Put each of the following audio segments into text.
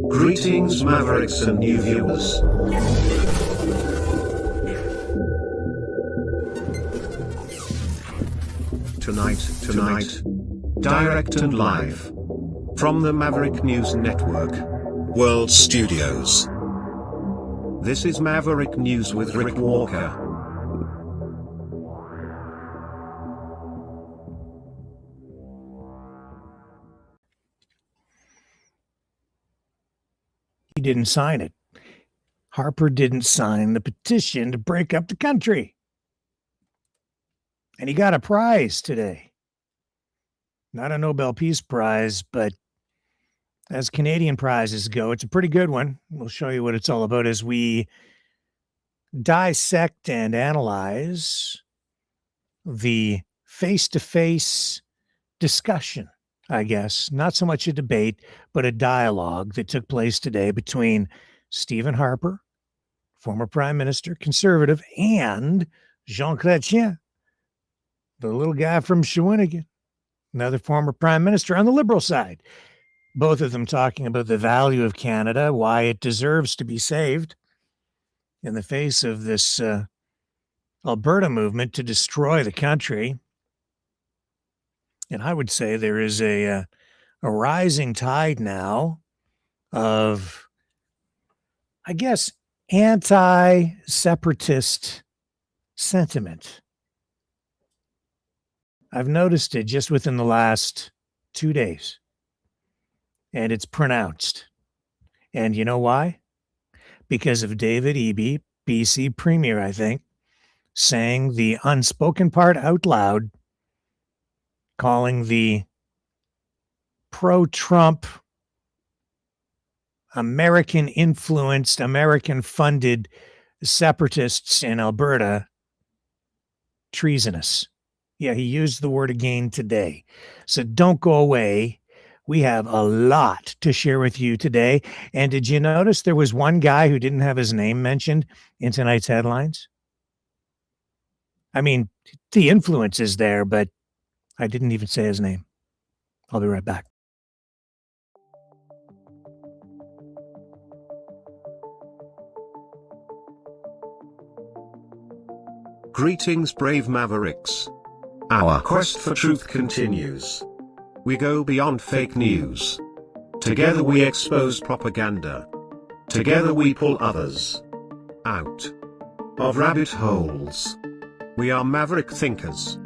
Greetings, Mavericks and new viewers. Tonight, direct and live from the Maverick News Network World Studios. This is Maverick News with Rick Walker. He didn't sign it. Harper didn't sign the petition to break up the country. And he got a prize today. Not a Nobel Peace Prize, but as Canadian prizes go, it's a pretty good one. We'll show you what it's all about as we dissect and analyze the face-to-face discussion, I guess. Not so much a debate, but a dialogue that took place today between Stephen Harper, former Prime Minister, Conservative, and Jean Chrétien, the little guy from Shawinigan, another former Prime Minister on the Liberal side. Both of them talking about the value of Canada, why it deserves to be saved in the face of this Alberta movement to destroy the country. And I would say there is a rising tide now of, I guess, anti-separatist sentiment. I've noticed it just within the last 2 days. And it's pronounced. And you know why? Because of David Eby, BC Premier, I think, saying the unspoken part out loud, calling the pro-Trump, American-influenced, American-funded separatists in Alberta treasonous. Yeah, he used the word again today. So don't go away. We have a lot to share with you today. And did you notice there was one guy who didn't have his name mentioned in tonight's headlines? I mean, the influence is there, but I didn't even say his name. I'll be right back. Greetings, brave Mavericks. Our quest for truth continues. We go beyond fake news. Together we expose propaganda. Together we pull others out of rabbit holes. We are maverick thinkers.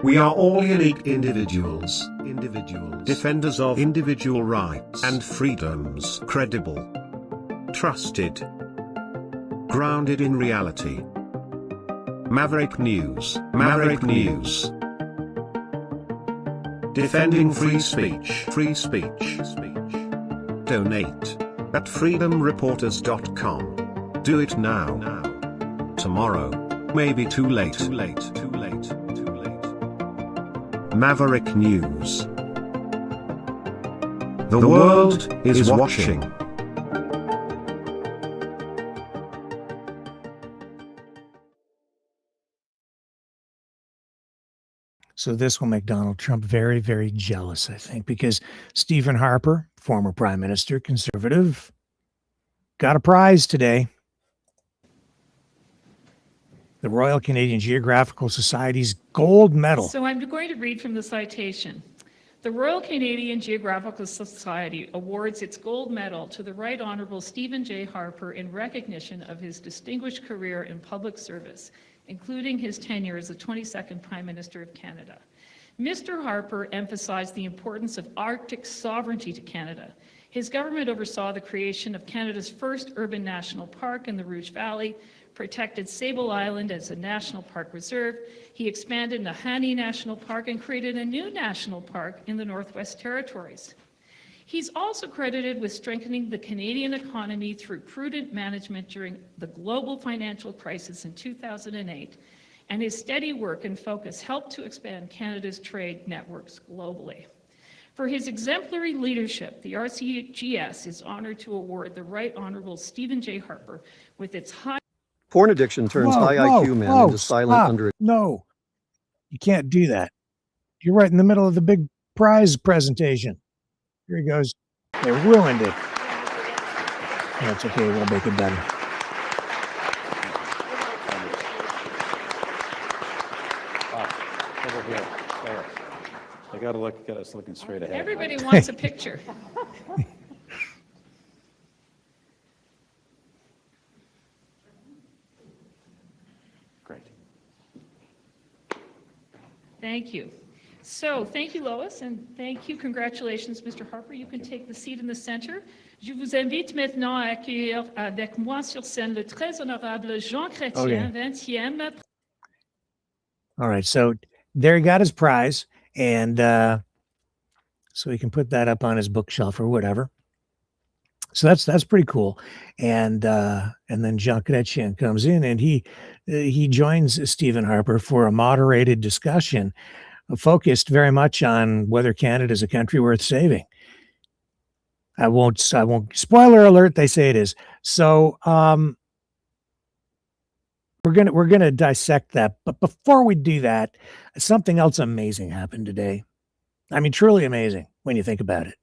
We are all unique individuals, defenders of individual rights and freedoms, credible, trusted, grounded in reality. Maverick News, Maverick News. Defending free speech, free speech. Donate at freedomreporters.com. Do it now. Tomorrow may be too late. Maverick News. The world is watching. So this will make Donald Trump very, very jealous, I think, because Stephen Harper, former Prime Minister, Conservative, got a prize today. The Royal Canadian Geographical Society's gold medal. So I'm going to read from the citation. The Royal Canadian Geographical Society awards its gold medal to the Right Honourable Stephen J. Harper in recognition of his distinguished career in public service, including his tenure as the 22nd Prime Minister of Canada. Mr. Harper emphasized the importance of Arctic sovereignty to Canada. His government oversaw the creation of Canada's first urban national park in the Rouge Valley, protected Sable Island as a national park reserve. He expanded Nahanni National Park and created a new national park in the Northwest Territories. He's also credited with strengthening the Canadian economy through prudent management during the global financial crisis in 2008, and his steady work and focus helped to expand Canada's trade networks globally. For his exemplary leadership, the RCGS is honored to award the Right Honourable Stephen J. Harper with its high... Porn addiction turns high IQ men into silent under... No, you can't do that. You're right in the middle of the big prize presentation. Here he goes. They ruined it. That's okay. We'll make it better. Over here. There. I got to look at us looking straight ahead. Everybody wants a picture. Great. Thank you. So, thank you, Lois, and thank you. Congratulations, Mr. Harper. You can take the seat in the center. Je vous invite maintenant à accueillir avec moi sur scène le très honorable Jean Chretien, 20e. All right, so there he got his prize, and so he can put that up on his bookshelf or whatever. So that's pretty cool. And then Jean Chretien comes in, and he joins Stephen Harper for a moderated discussion focused very much on whether Canada is a country worth saving. I won't spoiler alert, they say it is. So we're gonna dissect that. But before we do that, something else amazing happened today. I mean, truly amazing when you think about it.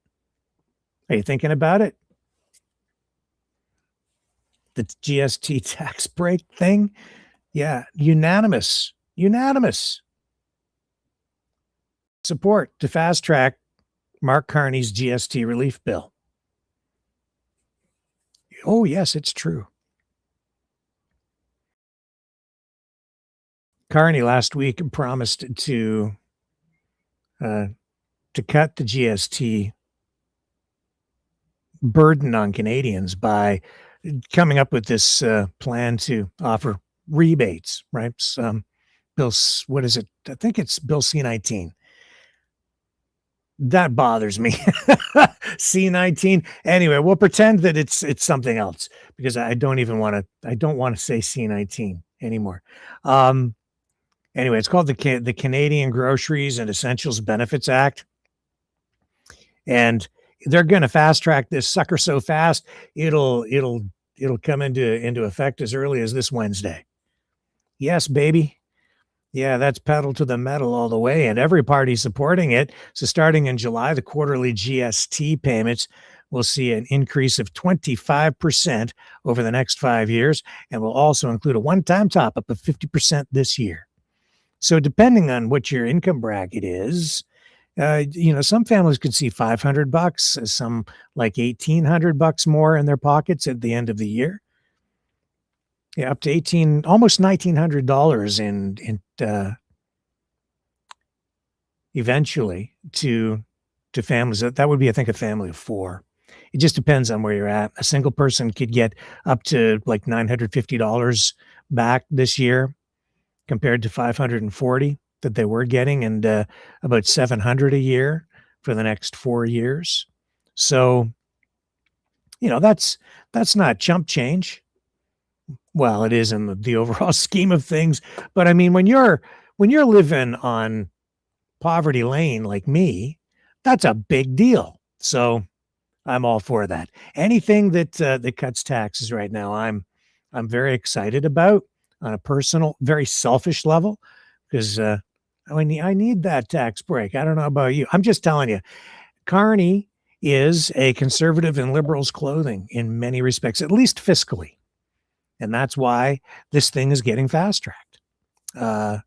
Are you thinking about it? The GST tax break thing? Yeah, unanimous support to fast track Mark Carney's GST relief bill. Oh, yes, it's true. Carney last week promised to cut the GST burden on Canadians by coming up with this plan to offer rebates, right? What is it? I think it's Bill C-19. That bothers me. C-19. Anyway, we'll pretend that it's something else because I don't want to say C-19 anymore. Anyway, it's called the Canadian Groceries and Essentials Benefits Act. And they're going to fast track this sucker so fast it'll come into effect as early as this Wednesday. Yes, baby. Yeah, that's pedal to the metal all the way, and every party supporting it. So starting in July, the quarterly GST payments will see an increase of 25% over the next 5 years, and will also include a one-time top-up of 50% this year. So depending on what your income bracket is, some families could see $500, some like $1,800 more in their pockets at the end of the year. Yeah, up to almost $1,900 in eventually to families. That would be, I think, a family of 4. It just depends on where you're at. A single person could get up to like $950 back this year compared to $540 that they were getting, and about $700 a year for the next 4 years. So, that's not chump change. Well, it is in the overall scheme of things, but I mean, when you're living on poverty lane like me, that's a big deal. So I'm all for that. Anything that cuts taxes right now, I'm very excited about on a personal, very selfish level, because I need that tax break. I don't know about you. I'm just telling you, Carney is a conservative in liberals' clothing in many respects, at least fiscally. And that's why this thing is getting fast-tracked. I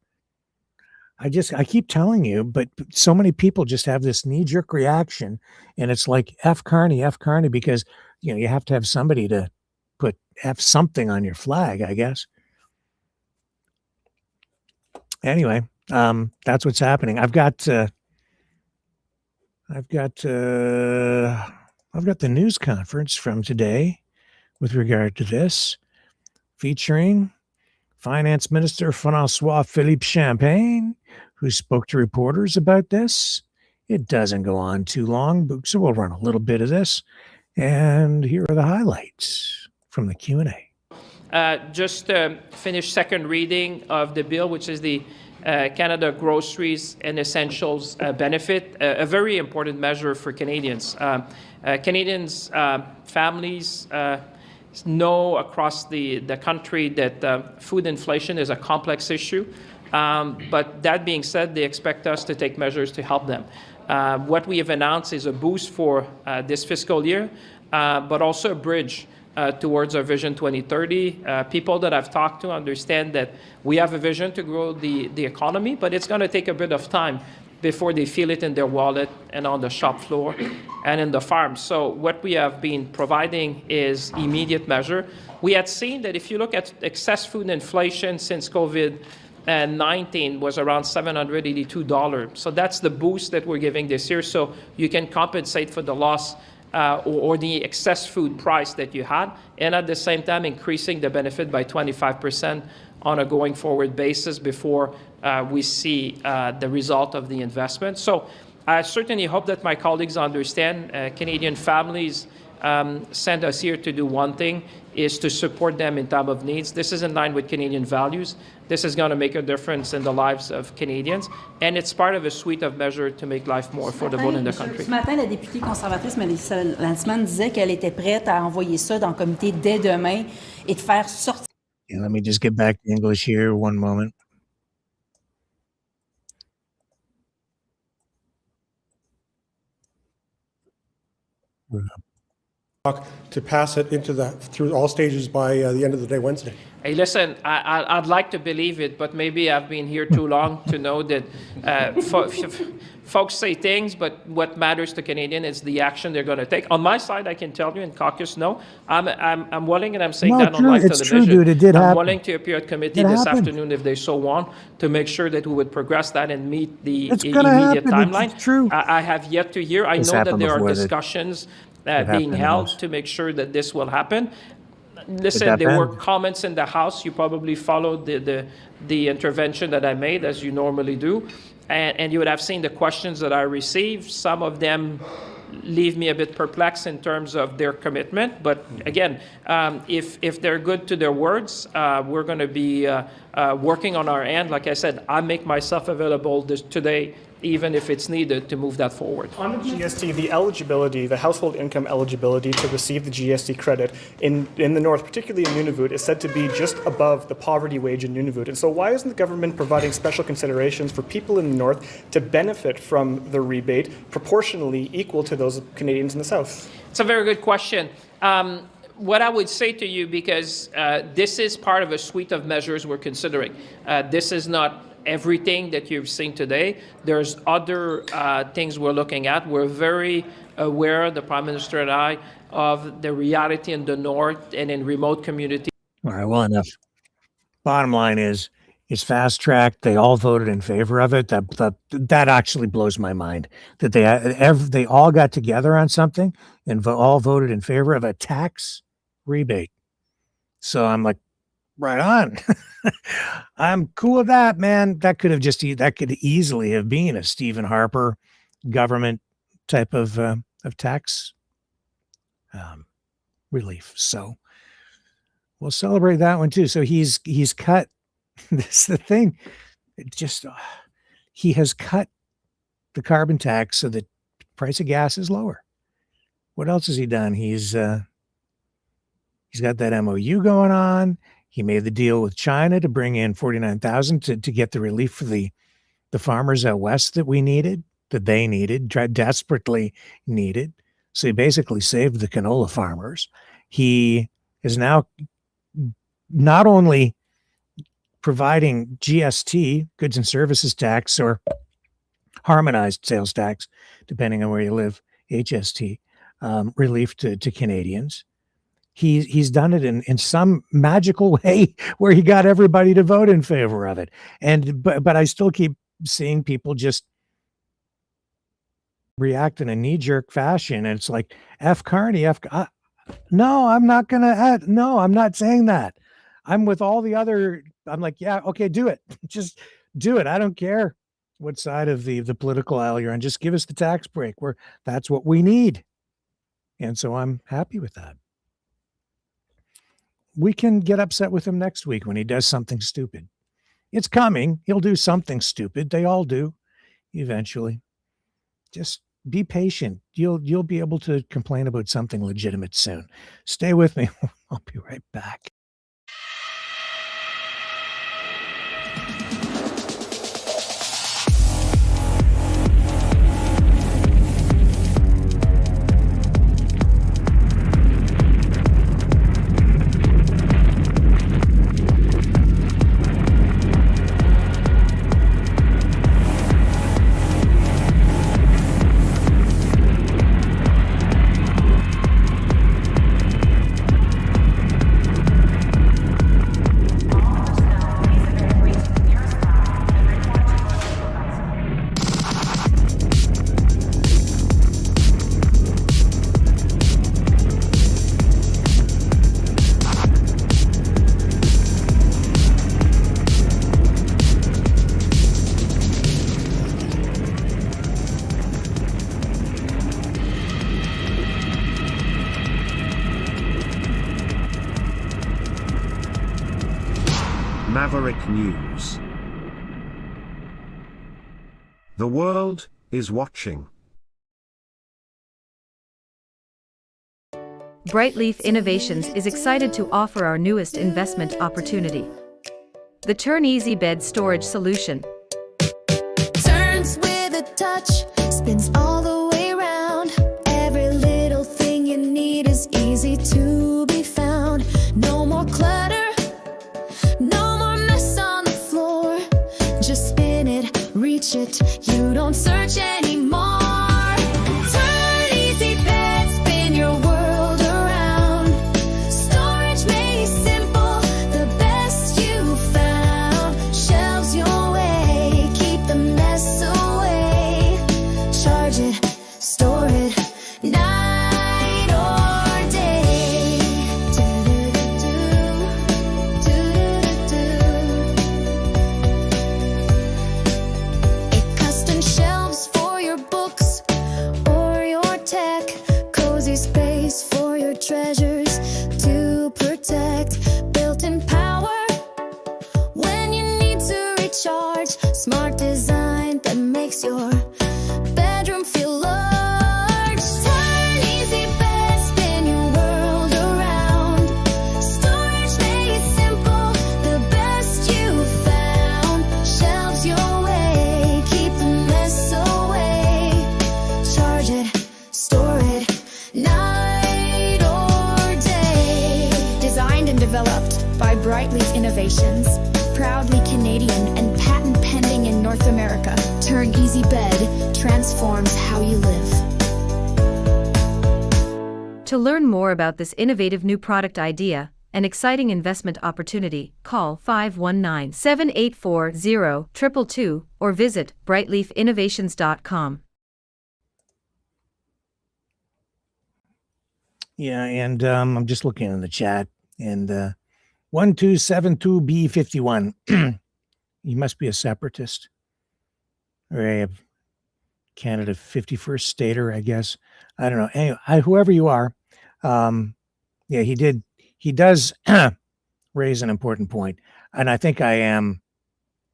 keep telling you, but so many people just have this knee-jerk reaction, and it's like F Carney, because you have to have somebody to put F something on your flag, I guess. Anyway, that's what's happening. I've got the news conference from today with regard to this, featuring Finance Minister François-Philippe Champagne, who spoke to reporters about this. It doesn't go on too long, so we'll run a little bit of this. And here are the highlights from the Q&A. Just finished second reading of the bill, which is the Canada Groceries and Essentials benefit, a very important measure for Canadians. Canadians, families, know across the country that food inflation is a complex issue. But that being said, they expect us to take measures to help them. What we have announced is a boost for this fiscal year, but also a bridge towards our Vision 2030. People that I've talked to understand that we have a vision to grow the economy, but it's going to take a bit of time before they feel it in their wallet and on the shop floor and in the farms. So what we have been providing is immediate measure. We had seen that if you look at excess food inflation since COVID-19 was around $782. So that's the boost that we're giving this year. So you can compensate for the loss or the excess food price that you had, and at the same time increasing the benefit by 25% on a going forward basis before we see the result of the investment. So I certainly hope that my colleagues understand Canadian families sent us here to do one thing, is to support them in time of needs. This is in line with Canadian values. This is going to make a difference in the lives of Canadians, and it's part of a suite of measures to make life more affordable in the country. Ce matin, la députée conservatrice Melissa Landsman disait qu'elle était prête à envoyer ça dans le comité dès demain et de faire sortir. Yeah, let me just get back to English here one moment. To pass it through all stages by the end of the day Wednesday. Hey, listen, I'd like to believe it, but maybe I've been here too long to know that folks say things, but what matters to Canadians is the action they're going to take. On my side, I can tell you in caucus, no, I'm willing, and I'm saying that on live television. True, dude. It did happen. I'm willing to appear at committee this afternoon if they so want, to make sure that we would progress that and meet the immediate timeline. It's true. I have yet to hear. I know that there are discussions being held to make sure that this will happen. Listen, there were comments in the House. You probably followed the intervention that I made, as you normally do. And you would have seen the questions that I received. Some of them leave me a bit perplexed in terms of their commitment. But again, if they're good to their words, we're going to be working on our end. Like I said, I make myself available today, even if it's needed, to move that forward. On the GST, the eligibility, the household income eligibility to receive the GST credit in the North, particularly in Nunavut, is said to be just above the poverty wage in Nunavut. And so why isn't the government providing special considerations for people in the North to benefit from the rebate proportionally equal to those Canadians in the South? It's a very good question. What I would say to you, because this is part of a suite of measures we're considering. This is not everything that you've seen today. There's other things we're looking at. We're very aware, the Prime Minister and I, of the reality in the North and in remote communities. All right, well enough. Bottom line is, it's fast-tracked. They all voted in favor of it. That actually blows my mind, that they all got together on something and all voted in favor of a tax rebate. So I'm like, right on. I'm cool with that, man. That could easily have been a Stephen Harper government type of tax relief. So we'll celebrate that one too. So he's cut. This is the thing. He has cut the carbon tax so that the price of gas is lower. What else has he done? He's got that MOU going on. He made the deal with China to bring in 49,000 to get the relief for the farmers out west that they desperately needed. So he basically saved the canola farmers. He is now not only providing GST, goods and services tax, or harmonized sales tax, depending on where you live, HST, relief to Canadians. He's done it in some magical way where he got everybody to vote in favor of it. But I still keep seeing people just react in a knee-jerk fashion. And it's like, F Carney, no, I'm not going to, no, I'm not saying that. I'm with all the other, I'm like, yeah, okay, do it. Just do it. I don't care what side of the political aisle you're on. Just give us the tax break. That's what we need. And so I'm happy with that. We can get upset with him next week when he does something stupid. It's coming. He'll do something stupid. They all do eventually. Just be patient. You'll be able to complain about something legitimate soon. Stay with me. I'll be right back. Maverick News. The world is watching. Brightleaf Innovations is excited to offer our newest investment opportunity, the Turn Easy Bed Storage Solution. Turns with a touch, spins all the way around. Every little thing you need is easy to be found. No more clutter, no more mess on the floor. Just spin it, reach it, you don't search anymore. Turn Easy Bed, spin your world around. Storage made simple, the best you found. Shelves your way, keep the mess away. Charge it, store it, night or day. Custom shelves for your books or your tech. Cozy space for your treasures to protect. Built-in power when you need to recharge. Smart design that makes your bedroom feel large. Turn Easy Bed, spin your world around. Storage made simple, the best you found. Shelves your way, keep the mess away. Charge it, store it, night or day. Designed and developed by Brightleaf Innovations. Proudly Canadian and patent pending in North America. Turn Easy Bed transforms how you live. To learn more about this innovative new product idea and exciting investment opportunity, call 519-784-0222 or visit brightleafinnovations.com. Yeah, and I'm just looking in the chat, and 1272B51, you must be a separatist, or a Canada 51st stater, I guess. I don't know. Anyway, whoever you are, yeah, he does raise an important point, and I think I am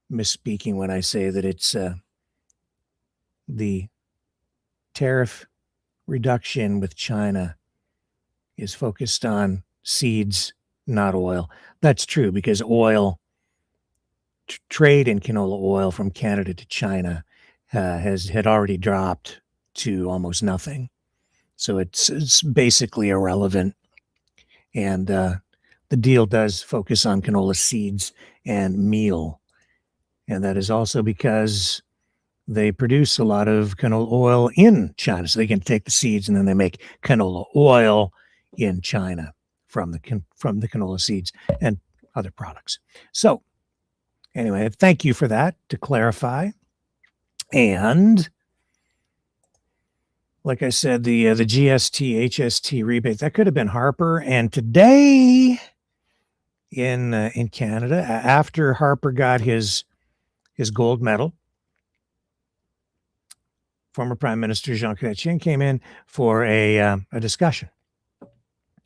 misspeaking when I say that it's the tariff reduction with China is focused on seeds, not oil. That's true, because oil trade in canola oil from Canada to China had already dropped to almost nothing. So it's basically irrelevant. And the deal does focus on canola seeds and meal. And that is also because they produce a lot of canola oil in China. So they can take the seeds and then they make canola oil in China from the canola seeds and other products. So anyway, thank you for that, to clarify. And like I said, the GST, HST rebate, that could have been Harper. And today in Canada, after Harper got his gold medal, former Prime Minister Jean Chrétien came in for a discussion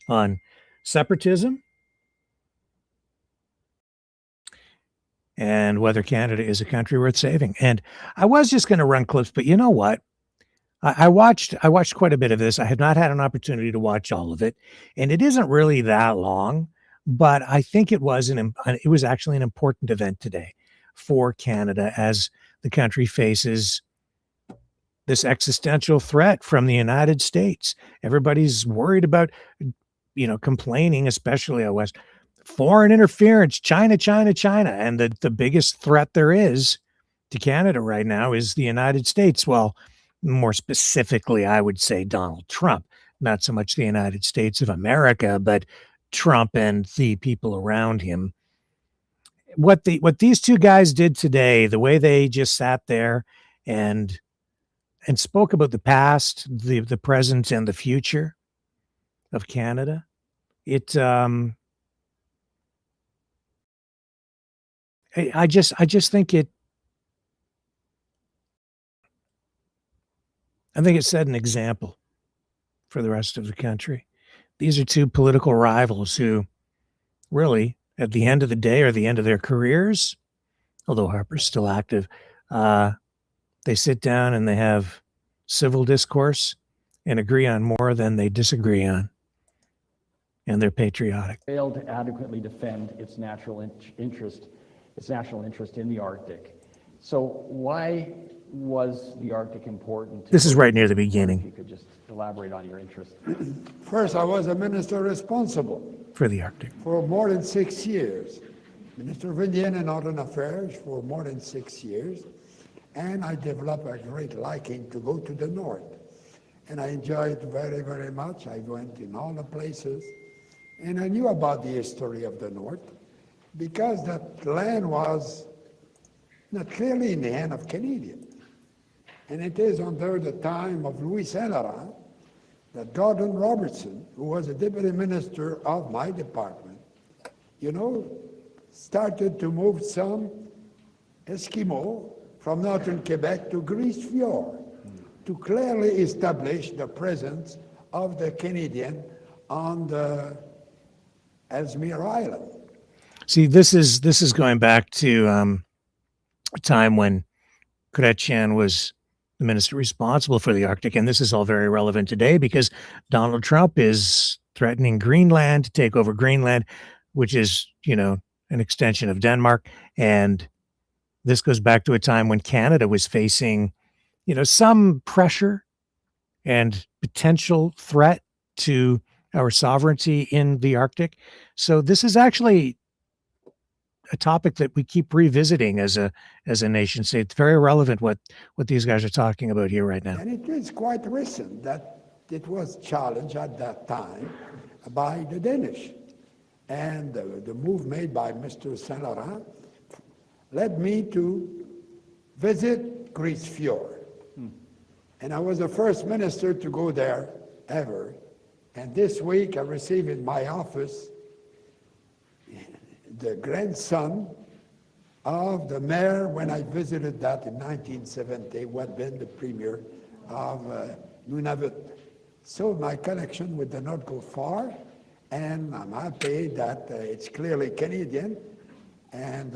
on separatism and whether Canada is a country worth saving. And I was just going to run clips, but you know what? I watched quite a bit of this. I have not had an opportunity to watch all of it, and it isn't really that long, but I think it was actually an important event today for Canada as the country faces this existential threat from the United States. Everybody's worried about, complaining, especially out west, foreign interference, China, and the biggest threat there is to Canada right now is the United States. Well, more specifically, I would say Donald Trump, not so much the United States of America, but Trump and the people around him. What these two guys did today, the way they just sat there and spoke about the past, the present, and the future of Canada, I just think it. I think it set an example for the rest of the country. These are two political rivals who really, at the end of the day or the end of their careers, although Harper's still active, they sit down and they have civil discourse and agree on more than they disagree on. And they're patriotic. Failed to adequately defend its national interest in the Arctic. So why was the Arctic important? This is right near the beginning. If you could just elaborate on your interest. First, I was a minister responsible for the Arctic for more than 6 years. Minister of Indian and Northern Affairs for more than 6 years. And I developed a great liking to go to the north. And I enjoyed it very, very much. I went in all the places. And I knew about the history of the north because that land was not clearly in the hand of Canadians. And it is under the time of Louis Saint Laurent that Gordon Robertson, who was a deputy minister of my department, started to move some Eskimo from northern Quebec to Grise Fjord to clearly establish the presence of the Canadian on the Ellesmere Island. See, this is going back to a time when Chretien was the minister responsible for the Arctic, and this is all very relevant today because Donald Trump is threatening Greenland, to take over Greenland, which is, an extension of Denmark. And this goes back to a time when Canada was facing, some pressure and potential threat to our sovereignty in the Arctic. So this is actually a topic that we keep revisiting as a nation state. It's very relevant what these guys are talking about here right now. And it is quite recent that it was challenged at that time by the Danish. And the move made by Mr. Saint Laurent led me to visit Grise Fjord. And I was the first minister to go there ever. And this week I received in my office the grandson of the mayor when I visited that in 1970, who had been the premier of Nunavut. So my connection with the North go far, and I'm happy that it's clearly Canadian. And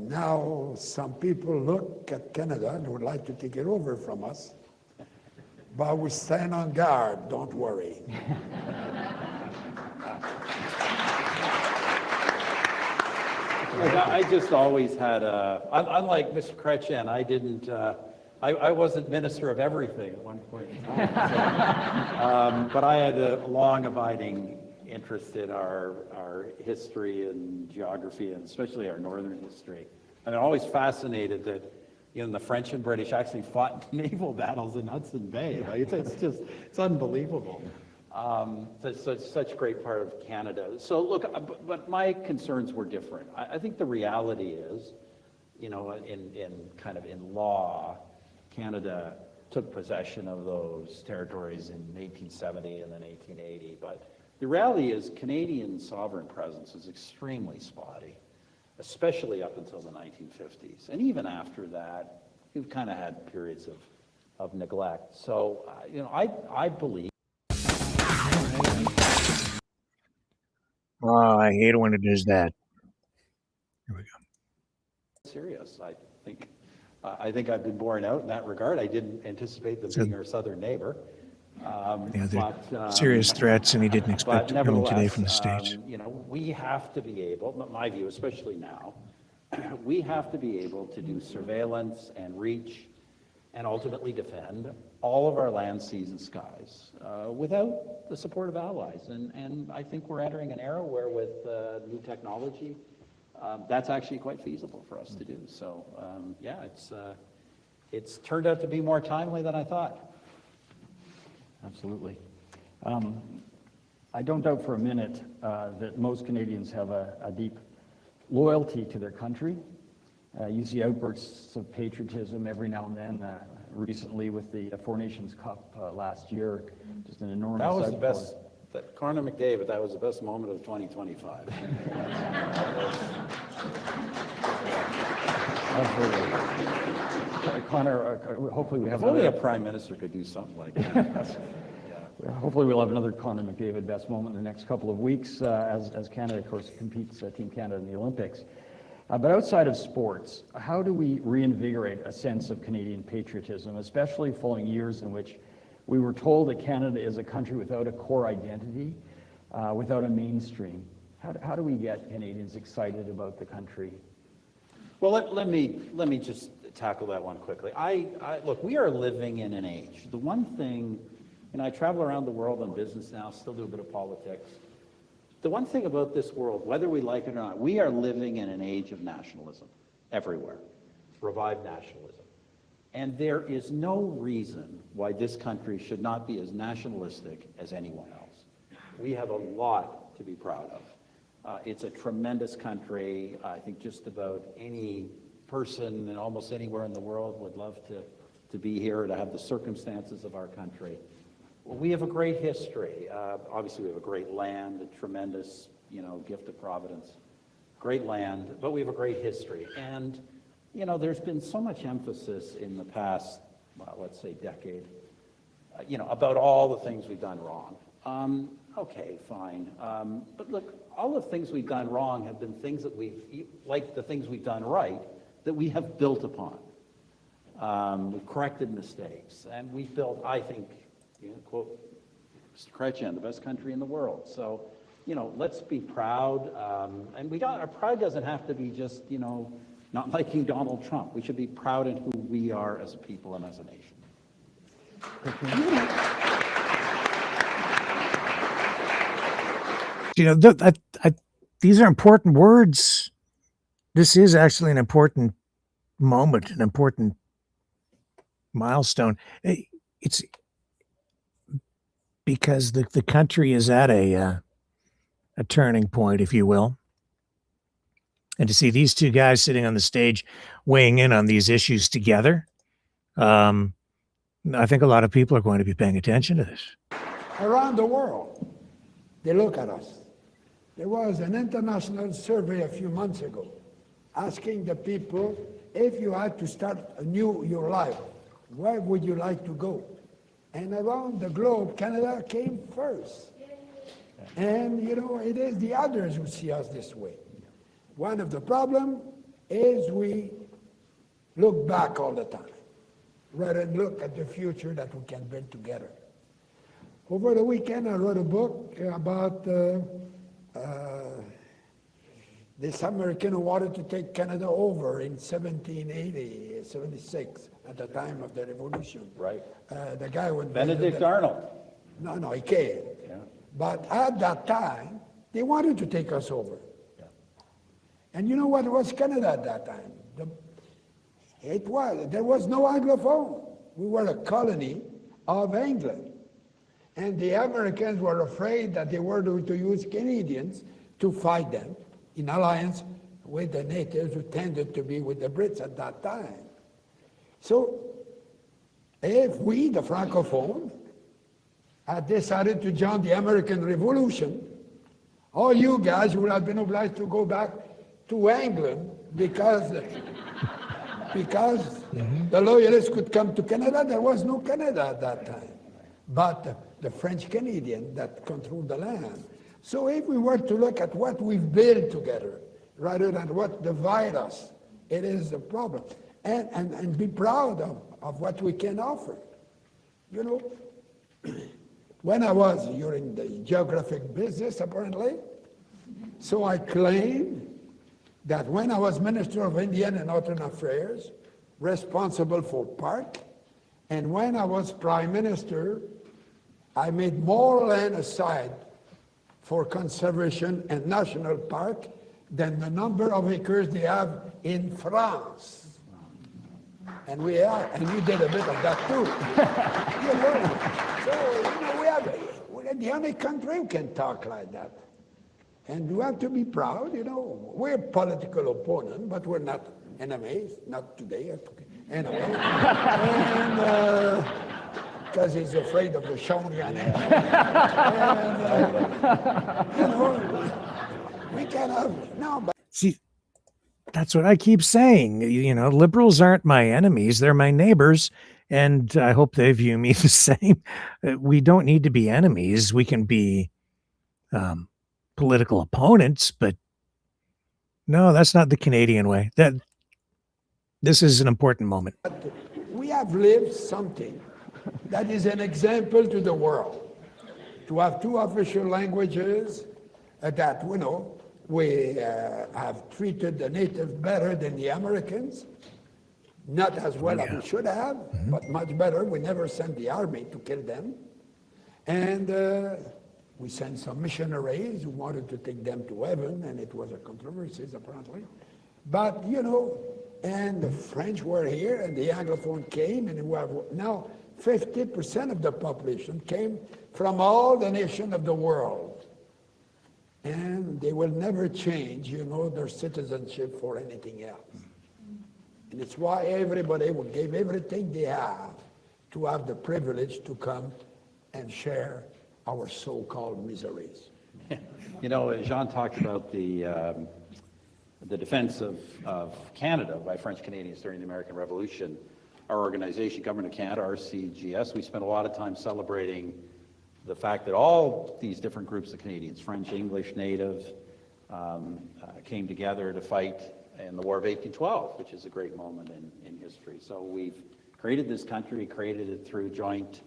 now some people look at Canada and would like to take it over from us. But we stand on guard, don't worry. I just always had unlike Mr. Chretien, I wasn't minister of everything at one point in time. But I had a long abiding interest in our history and geography, and especially our northern history. I'm always fascinated that the French and British actually fought naval battles in Hudson Bay. Like, it's unbelievable. Such a great part of Canada. So look, but my concerns were different. I think the reality is, in law, Canada took possession of those territories in 1870 and then 1880. But the reality is Canadian sovereign presence is extremely spotty, especially up until the 1950s. And even after that, we've kind of had periods of neglect. So, I believe. Oh, I hate it when it does that. Here we go. Serious, I think I've been borne out in that regard. I didn't anticipate them being our southern neighbor. Serious threats, and he didn't expect to come today from the States. We have to be able, my view, especially now, we have to be able to do surveillance and reach and ultimately defend all of our land, seas, and skies without the support of allies. And I think we're entering an era where with new technology, that's actually quite feasible for us to do. So it's turned out to be more timely than I thought. Absolutely. I don't doubt for a minute that most Canadians have a deep loyalty to their country. You see outbursts of patriotism every now and then. Recently with the Four Nations Cup last year, just an enormous That was outpour. the best, Connor McDavid, that was the best moment of 2025. Absolutely. Connor, hopefully we have If only a prime minister could do something like that. hopefully we'll have another Connor McDavid best moment in the next couple of weeks as Canada, of course, competes, Team Canada in the Olympics. But outside of sports, how do we reinvigorate a sense of Canadian patriotism, especially following years in which we were told that Canada is a country without a core identity, without a mainstream? How do we get Canadians excited about the country? Well, let me just tackle that one quickly. Look, we are living in an age. The one thing, I travel around the world on business now, still do a bit of politics. The one thing about this world, whether we like it or not, we are living in an age of nationalism everywhere, revived nationalism. And there is no reason why this country should not be as nationalistic as anyone else. We have a lot to be proud of. It's a tremendous country. I think just about any person and almost anywhere in the world would love to be here, to have the circumstances of our country. Well, we have a great history. Obviously, we have a great land, a tremendous, gift of Providence. Great land, but we have a great history. And, there's been so much emphasis in the past, let's say decade, about all the things we've done wrong. Okay, fine. But look, all the things we've done wrong have been things that like the things we've done right, that we have built upon. We've corrected mistakes, and we've built, I think, quote Mr. Chretien, the best country in the world. So, let's be proud. And our pride doesn't have to be just, not liking Donald Trump. We should be proud in who we are as a people and as a nation. These are important words. This is actually an important moment, an important milestone. It's because the country is at a turning point, if you will. And to see these two guys sitting on the stage weighing in on these issues together, I think a lot of people are going to be paying attention to this. Around the world, they look at us. There was an international survey a few months ago asking the people, if you had to start your life, where would you like to go? And around the globe, Canada came first. And, it is the others who see us this way. One of the problems is we look back all the time, rather than look at the future that we can build together. Over the weekend, I wrote a book about this American who wanted to take Canada over in 1780, 76, at the time of the Revolution. Right. The guy went... Benedict Arnold. No, he came. Yeah. But at that time, they wanted to take us over. Yeah. And you know what was Canada at that time? There was no Anglophone. We were a colony of England. And the Americans were afraid that they were going to use Canadians to fight them in alliance with the natives who tended to be with the Brits at that time. So if we, the Francophone, had decided to join the American Revolution, all you guys would have been obliged to go back to England because the loyalists could come to Canada. There was no Canada at that time, but the French Canadian that controlled the land. So if we were to look at what we've built together, rather than what divides us, it is a problem. And be proud of what we can offer. When you're in the geographic business, apparently, so I claim that when I was Minister of Indian and Northern Affairs, responsible for park, and when I was Prime Minister, I made more land aside for conservation and national park than the number of acres they have in France. And we did a bit of that too. We're the only country who can talk like that. And we have to be proud, we're political opponents, but we're not enemies, not today, anyway. And because he's afraid of the Shawnian. We can have, no, but... See, that's what I keep saying. Liberals aren't my enemies, they're my neighbors, And I hope they view me the same. We don't need to be enemies. We can be political opponents, but no, that's not the Canadian way. This is an important moment. We have lived something that is an example to the world. To have two official languages that, we have treated the native better than the Americans. Not as well as we should have, but much better. We never sent the army to kill them. And we sent some missionaries who wanted to take them to heaven, and it was a controversy, apparently. But, and the French were here, and the Anglophone came, and we have now 50% of the population came from all the nations of the world. And they will never change, their citizenship for anything else. And it's why everybody will give everything they have to have the privilege to come and share our so-called miseries. Jean talked about the defense of Canada by French Canadians during the American Revolution. Our organization, Government of Canada, RCGS, we spent a lot of time celebrating the fact that all these different groups of Canadians, French, English, Native, came together to fight in the War of 1812, which is a great moment in history. So we've created this country, created it through joint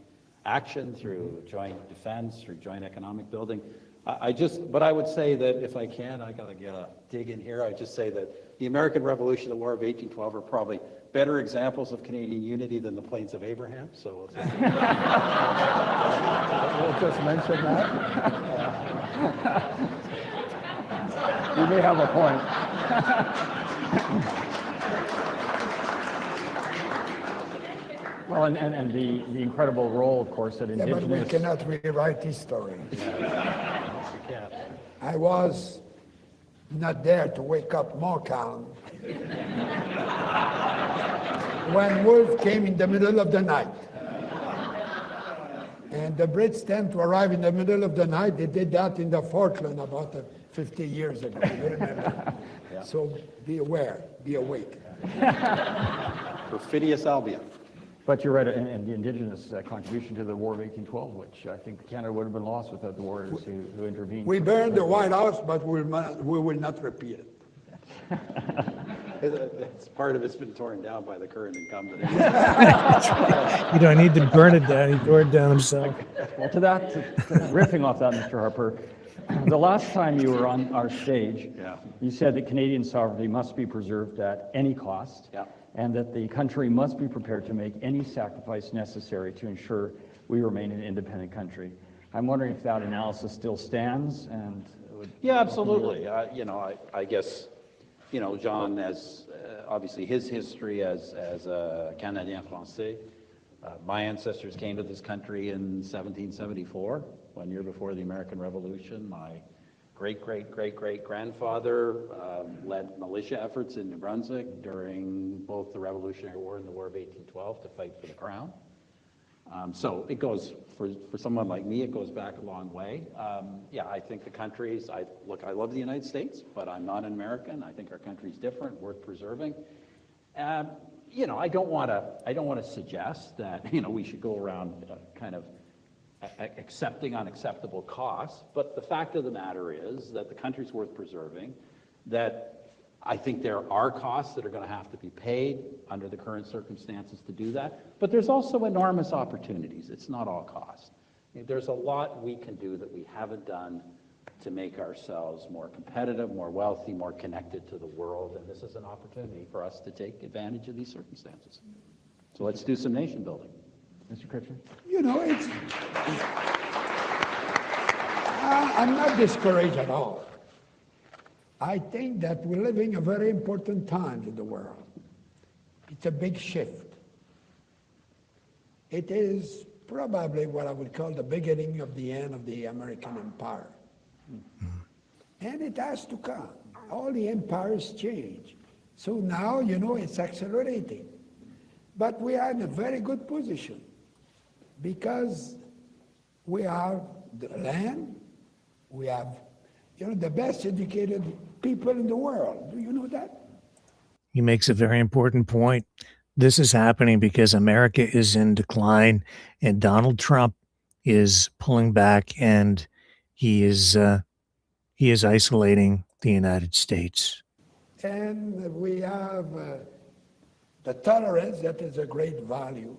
action, through joint defense, through joint economic building. But I would say that if I can, I gotta get a dig in here. I just say that the American Revolution, the War of 1812 are probably better examples of Canadian unity than the Plains of Abraham. So we'll just mention that. You may have a point. Well, and the incredible role, of course, that Indigenous... but we cannot rewrite history. I was not there to wake up Morecambe when Wolfe came in the middle of the night. And the Brits tend to arrive in the middle of the night. They did that in the Falkland about 50 years ago. You remember? Yeah. So be aware, be awake. Perfidious Albion. But you're right, and the Indigenous contribution to the War of 1812, which I think Canada would have been lost without the warriors who intervened. We burned the White House, but we will not repeat it. It's part of it's been torn down by the current incumbent. You don't need to burn it down. He tore it down himself. Well, riffing off that, Mr. Harper, the last time you were on our stage, you said that Canadian sovereignty must be preserved at any cost, and that the country must be prepared to make any sacrifice necessary to ensure we remain an independent country. I'm wondering if that analysis still stands. And yeah, absolutely. I guess, John has obviously his history as a Canadien Français. My ancestors came to this country in 1774, 1 year before the American Revolution. My great-great-great-great-grandfather led militia efforts in New Brunswick during both the Revolutionary War and the War of 1812 to fight for the crown. So it goes, for someone like me, it goes back a long way. I think the countries, I love the United States, but I'm not an American. I think our country's different, worth preserving. I don't want to suggest that, we should go around kind of accepting unacceptable costs, but the fact of the matter is that the country's worth preserving, that I think there are costs that are going to have to be paid under the current circumstances to do that, but there's also enormous opportunities. It's not all cost. There's a lot we can do that we haven't done to make ourselves more competitive, more wealthy, more connected to the world, and this is an opportunity for us to take advantage of these circumstances. So let's do some nation building. Mr. Chretien? I'm not discouraged at all. I think that we're living a very important time in the world. It's a big shift. It is probably what I would call the beginning of the end of the American empire. And it has to come. All the empires change. So now, it's accelerating. But we are in a very good position because we have the land, we have, the best educated people in the world. Do you know that? He makes a very important point. This is happening because America is in decline and Donald Trump is pulling back, and he is isolating the United States. And we have the tolerance that is a great value.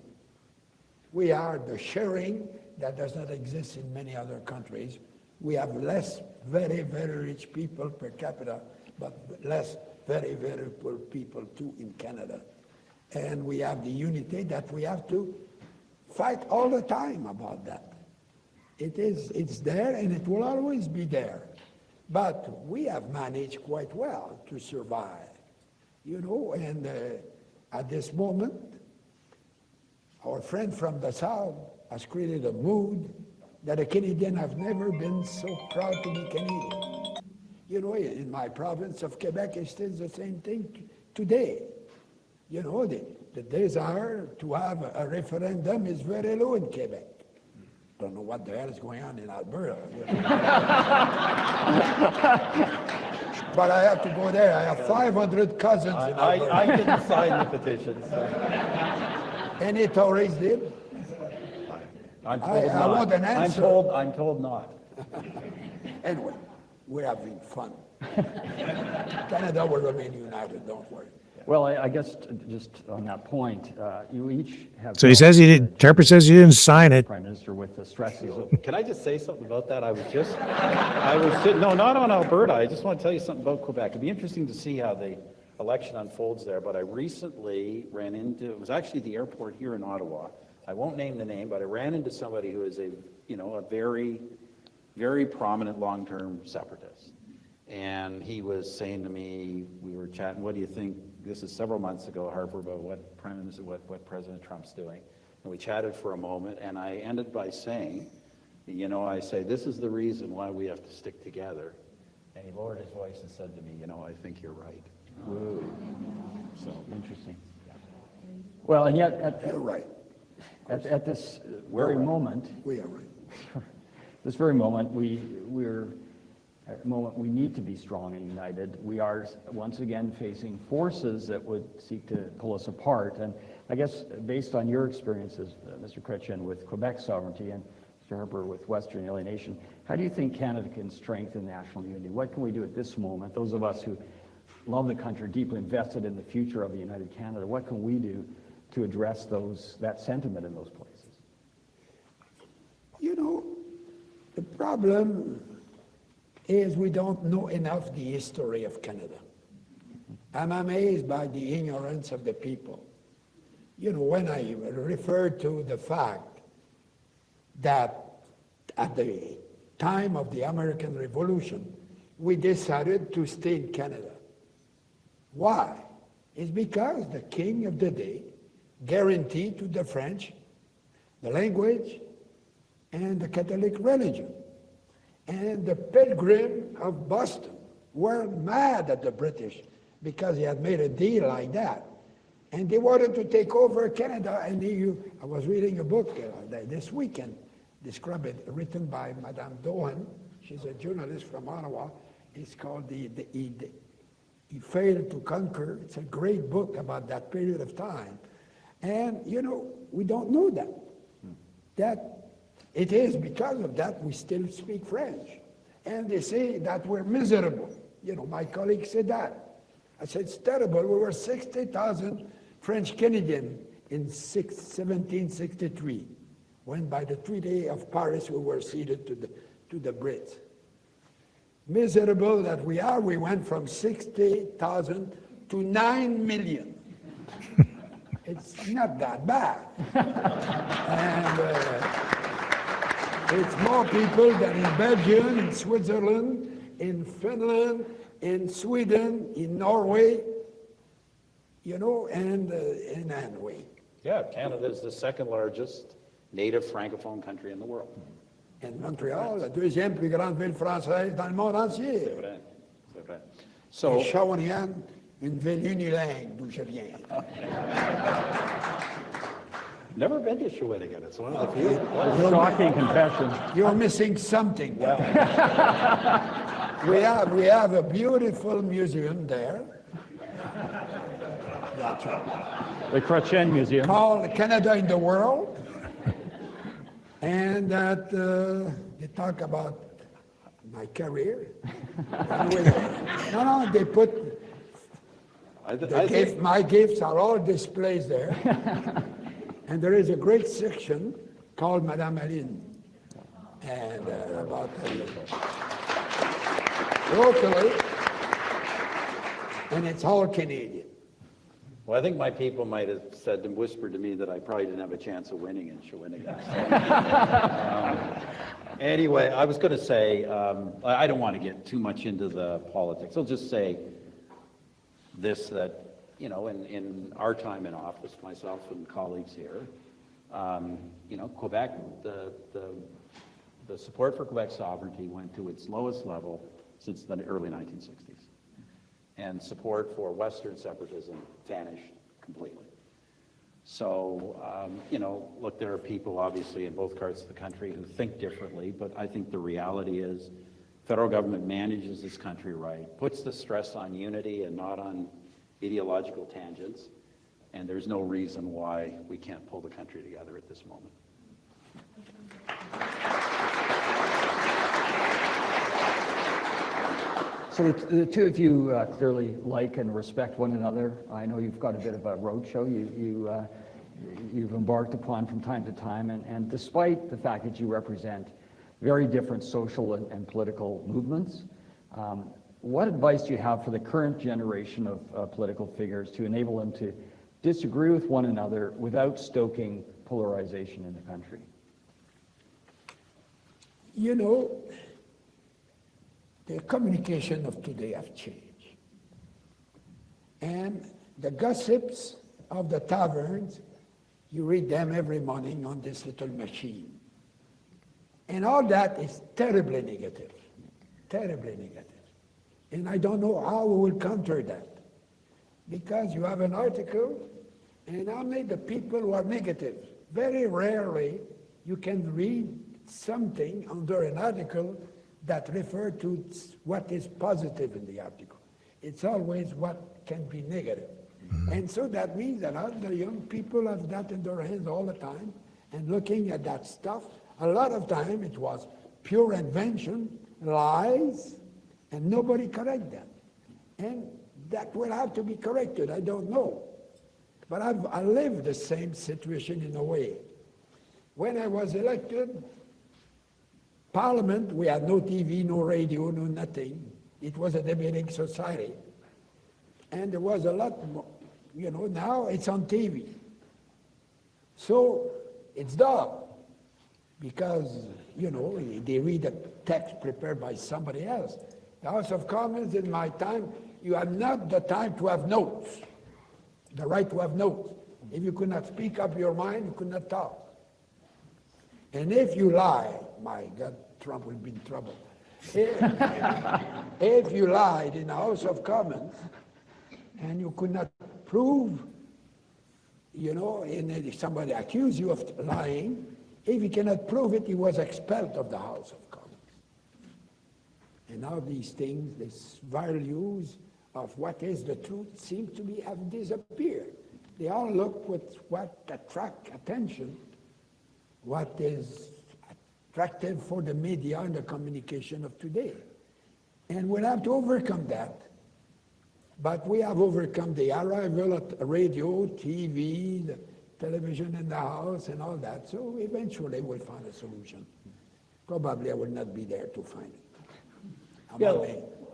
We are the sharing that does not exist in many other countries. We have less very, very rich people per capita, but less very, very poor people too in Canada. And we have the unity that we have to fight all the time about that. It's there and it will always be there. But we have managed quite well to survive, and at this moment, our friend from the South has created a mood that a Canadian have never been so proud to be Canadian. In my province of Quebec, it's still the same thing today. The desire to have a referendum is very low in Quebec. Don't know what the hell is going on in Alberta. But I have to go there. I have 500 cousins in Alberta. I didn't sign the petition. So. Any Tories did? I'm told not. I want an answer. I'm told not. Anyway, we're having fun. Canada will remain united, don't worry. Well, I guess just on that point, you each have. So he says he did. Harper says he didn't sign it. Prime Minister with the stresses of. Can I just say something about that? No, not on Alberta. I just want to tell you something about Quebec. It'd be interesting to see how the election unfolds there. But I recently ran into. It was actually the airport here in Ottawa. I won't name the name, but I ran into somebody who is a very, very prominent long-term separatist. And he was saying to me, we were chatting, what do you think? This is several months ago, Harper, about what President Trump's doing. And we chatted for a moment, and I ended by saying, I say, this is the reason why we have to stick together. And he lowered his voice and said to me, I think you're right. Whoa. So interesting. Well, and yet, you're right. At this very moment, we are right. This very moment, we're at the moment we need to be strong and united. We are once again facing forces that would seek to pull us apart. And I guess based on your experiences, Mr. Chretien, with Quebec sovereignty and Mr. Harper with Western alienation, how do you think Canada can strengthen national unity? What can we do at this moment? Those of us who love the country, deeply invested in the future of a united Canada, what can we do to address that sentiment in those places? The problem is we don't know enough the history of Canada. I'm amazed by the ignorance of the people. When I refer to the fact that at the time of the American Revolution, we decided to stay in Canada. Why? It's because the king of the day guaranteed to the French the language and the Catholic religion. And the Pilgrim of Boston were mad at the British because he had made a deal like that. And they wanted to take over Canada. And I was reading a book this weekend, written by Madame Dohan. She's a journalist from Ottawa. It's called He Failed to Conquer. It's a great book about that period of time. And, we don't know that. That it is because of that we still speak French. And they say that we're miserable. My colleague said that. I said, it's terrible. We were 60,000 French Canadian in 1763, when by the Treaty of Paris we were ceded to the Brits. Miserable that we are, we went from 60,000 to 9 million. It's not that bad. And it's more people than in Belgium, in Switzerland, in Finland, in Sweden, in Norway, and in Norway. Yeah, Canada is the second largest native francophone country in the world. And Montréal, la deuxième plus grande ville française dans le monde entier. C'est vrai, c'est vrai. So, et Shawinigan, une ville unilingue d'où je viens. Never been to Shawinigan. It's one of the few. Shocking confession. You're missing something. We have a beautiful museum there. That's right. The Chretien Museum. Called Canada in the World. And that they talk about my career. No, they put my gifts are all displayed there. And there is a great section called Madame Aline. And about locally, and it's all Canadian. Well, I think my people might have said and whispered to me that I probably didn't have a chance of winning in Shawinigan. Anyway, I was going to say, I don't want to get too much into the politics. I'll just say this, that, you know, in our time in office, myself and colleagues here, you know, Quebec, the support for Quebec sovereignty went to its lowest level since the early 1960s. And support for Western separatism vanished completely. So, you know, look, there are people obviously in both parts of the country who think differently, but I think the reality is federal government manages this country right, puts the stress on unity and not on ideological tangents, and there's no reason why we can't pull the country together at this moment. So the two of you clearly like and respect one another. I know you've got a bit of a roadshow you've embarked upon from time to time, and despite the fact that you represent very different social and political movements, what advice do you have for the current generation of political figures to enable them to disagree with one another without stoking polarization in the country? You know, the communication of today have changed. And the gossips of the taverns, you read them every morning on this little machine. And all that is terribly negative, terribly negative. And I don't know how we will counter that. Because you have an article, and only the people who are negative. Very rarely you can read something under an article that refer to what is positive in the article. It's always what can be negative. And so that means that all the young people have that in their hands all the time, and looking at that stuff, a lot of time it was pure invention, lies, and nobody correct them. And that will have to be corrected, I don't know. But I lived the same situation in a way. When I was elected, Parliament, we had no TV, no radio, no nothing. It was a debating society. And there was a lot more, you know, now it's on TV. So it's dull because, you know, they read a text prepared by somebody else. The House of Commons in my time, you had not the time to have notes, the right to have notes. If you could not speak up your mind, you could not talk. And if you lie, my God, Trump will be in trouble. If you lied in the House of Commons and you could not prove, you know, and if somebody accused you of lying, if he cannot prove it, he was expelled of the House of Commons. And now these things, these values of what is the truth seem to be have disappeared. They all look with what attract attention, what is attractive for the media and the communication of today. And we'll have to overcome that. But we have overcome the arrival of radio, TV, the television in the house and all that. So eventually we'll find a solution. Probably I will not be there to find it. Yeah,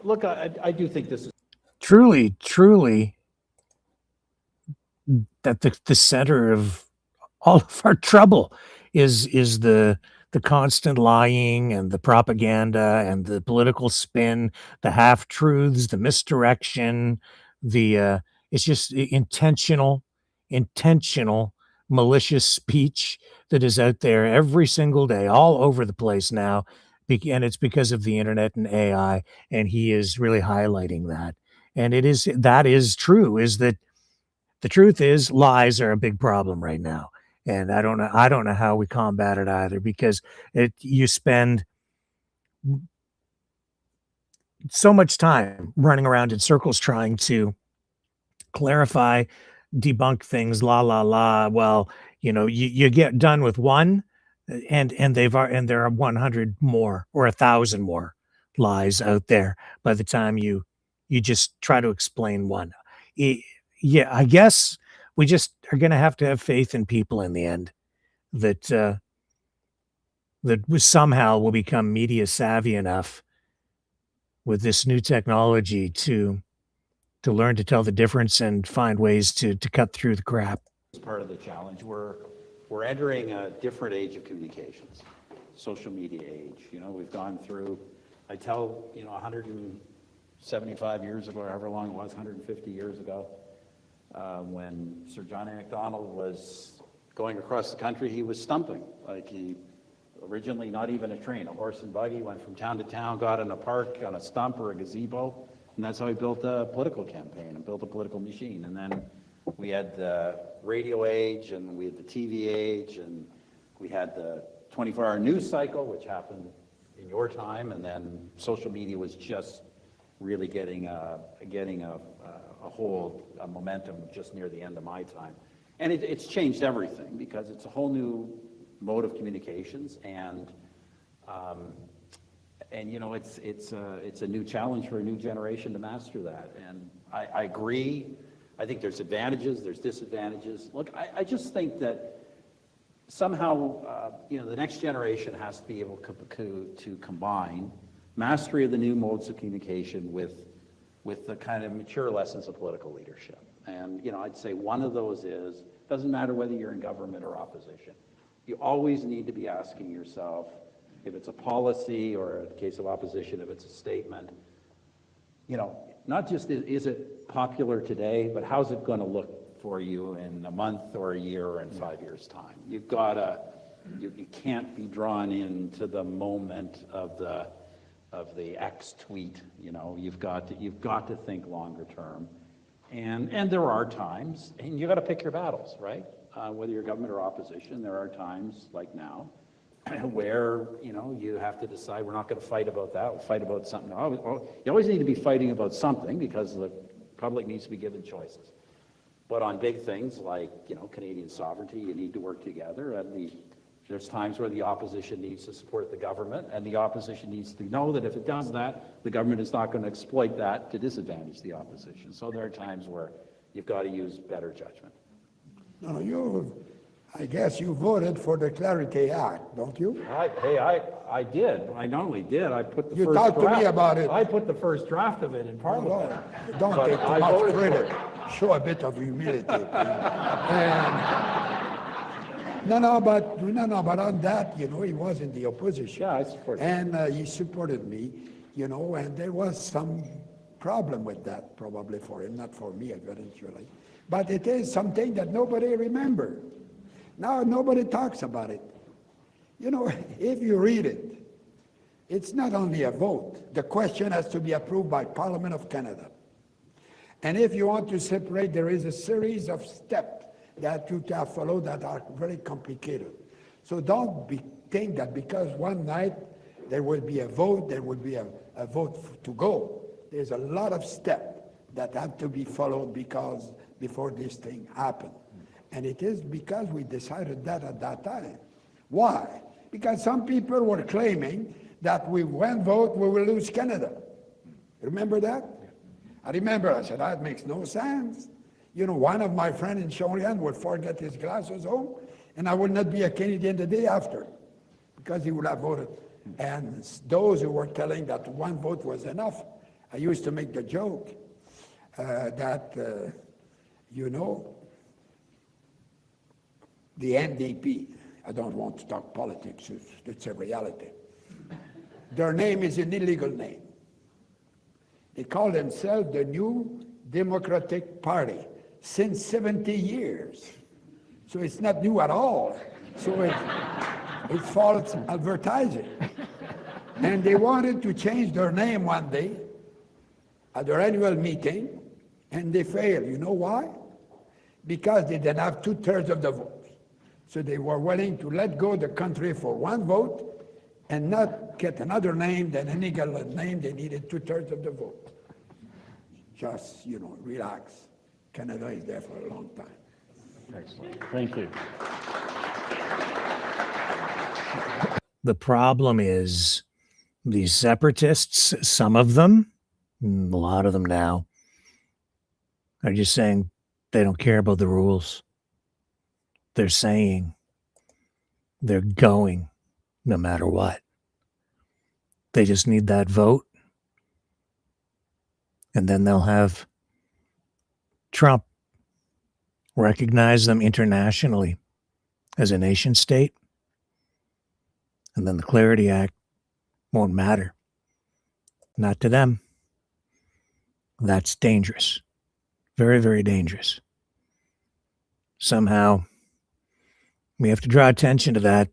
look, I do think this is truly that the center of all of our trouble is the constant lying and the propaganda and the political spin, the half-truths, the misdirection, it's just intentional malicious speech that is out there every single day, all over the place now, and it's because of the internet and AI, and he is really highlighting that. And that is true, is that the truth is lies are a big problem right now. And I don't know how we combat it either, because you spend so much time running around in circles trying to clarify debunk things, la la la. Well, you get done with one, and there are 100 more or 1,000 more lies out there by the time you just try to explain one. Yeah, I guess we just are going to have faith in people in the end that we somehow will become media savvy enough with this new technology to learn to tell the difference and find ways to cut through the crap. It's part of the challenge. We're entering a different age of communications, social media age. We've gone through, I tell, 175 years ago, or however long it was, 150 years ago, when Sir John A. Macdonald was going across the country, he was stumping. Like, he originally not even a train, a horse and buggy, went from town to town, got in a park on a stump or a gazebo, and that's how he built a political campaign and built a political machine. And then we had the radio age, and we had the TV age, and we had the 24-hour news cycle, which happened in your time, and then social media was just really getting a hold, a momentum just near the end of my time. And it's changed everything, because it's a whole new mode of communications, and it's a new challenge for a new generation to master that. And I agree. I think there's advantages, there's disadvantages. Look, I just think that somehow, the next generation has to be able to combine mastery of the new modes of communication with the kind of mature lessons of political leadership. And, I'd say one of those is, doesn't matter whether you're in government or opposition, you always need to be asking yourself, if it's a policy, or in the case of opposition, if it's a statement, not just is it popular today, but how's it going to look for you in a month or a year or in 5 years' time? You've got to, you can't be drawn into the moment of the X tweet. You've got to think longer term, and there are times, and you got to pick your battles, right? Whether you're government or opposition, there are times like now where you have to decide, we're not going to fight about that, we'll fight about something. You always need to be fighting about something, because the public needs to be given choices. But on big things like Canadian sovereignty, you need to work together. And there's times where the opposition needs to support the government, and the opposition needs to know that if it does that, the government is not going to exploit that to disadvantage the opposition. So there are times where you've got to use better judgment. No, I guess you voted for the Clarity Act, don't you? I did. I not only did, I put the you first talked draft. To me about it. I put the first draft of it in Parliament. No, don't take too much credit. Show a bit of humility. But on that, he was in the opposition. Yeah, I supported him. And he supported me, and there was some problem with that, probably for him, not for me, eventually. But it is something that nobody remembers. Now nobody talks about it. If you read it, it's not only a vote. The question has to be approved by Parliament of Canada. And if you want to separate, there is a series of steps that you have followed that are very complicated. So don't think that because one night there will be a vote, there will be a vote to go. There's a lot of steps that have to be followed before this thing happened. And it is because we decided that at that time. Why? Because some people were claiming that with one vote we will lose Canada. Remember that? I remember, I said, that makes no sense. One of my friends in Shawinigan would forget his glasses home, and I would not be a Canadian the day after, because he would have voted. And those who were telling that one vote was enough, I used to make the joke that, the NDP, I don't want to talk politics, it's a reality. Their name is an illegal name. They call themselves the New Democratic Party since 70 years. So it's not new at all. So it's false advertising. And they wanted to change their name one day at their annual meeting, and they failed. You know why? Because they didn't have 2/3 of the vote. So they were willing to let go of the country for one vote and not get another name than any name. They needed 2/3 of the vote. Just, relax. Canada is there for a long time. Excellent. Thank you. The problem is these separatists, some of them, a lot of them now, are just saying they don't care about the rules. They're saying they're going no matter what. They just need that vote. And then they'll have Trump recognize them internationally as a nation state. And then the Clarity Act won't matter. Not to them. That's dangerous. Very, very dangerous. Somehow, we have to draw attention to that.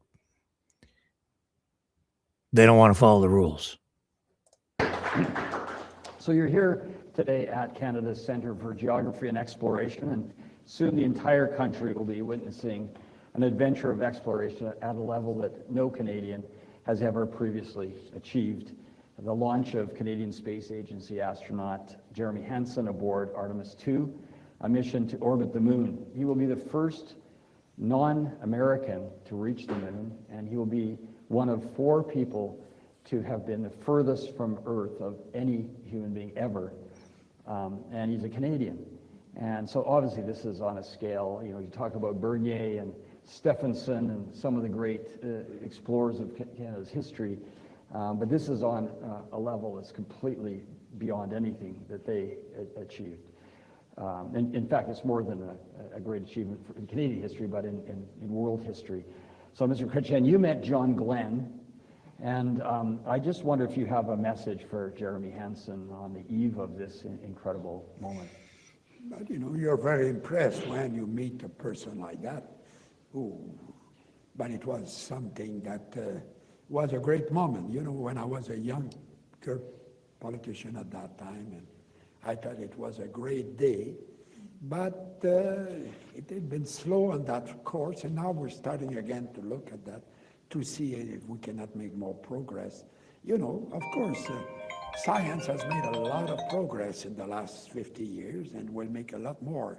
They don't want to follow the rules. So you're here today at Canada's Centre for Geography and Exploration, and soon the entire country will be witnessing an adventure of exploration at a level that no Canadian has ever previously achieved. The launch of Canadian Space Agency astronaut Jeremy Hansen aboard Artemis II, a mission to orbit the moon. He will be the first non-American to reach the moon, and he will be one of 4 people to have been the furthest from Earth of any human being ever. And he's a Canadian. And so obviously this is on a scale, you talk about Bernier and Stephenson and some of the great explorers of Canada's history, but this is on a level that's completely beyond anything that they achieved. And in fact, it's more than a great achievement in Canadian history, but in world history. So Mr. Chretien, you met John Glenn, and I just wonder if you have a message for Jeremy Hansen on the eve of this incredible moment. But you're very impressed when you meet a person like that. Ooh. But it was something that was a great moment. When I was a younger politician at that time, and I thought it was a great day. But it had been slow on that course, and now we're starting again to look at that to see if we cannot make more progress. Of course, science has made a lot of progress in the last 50 years and will make a lot more.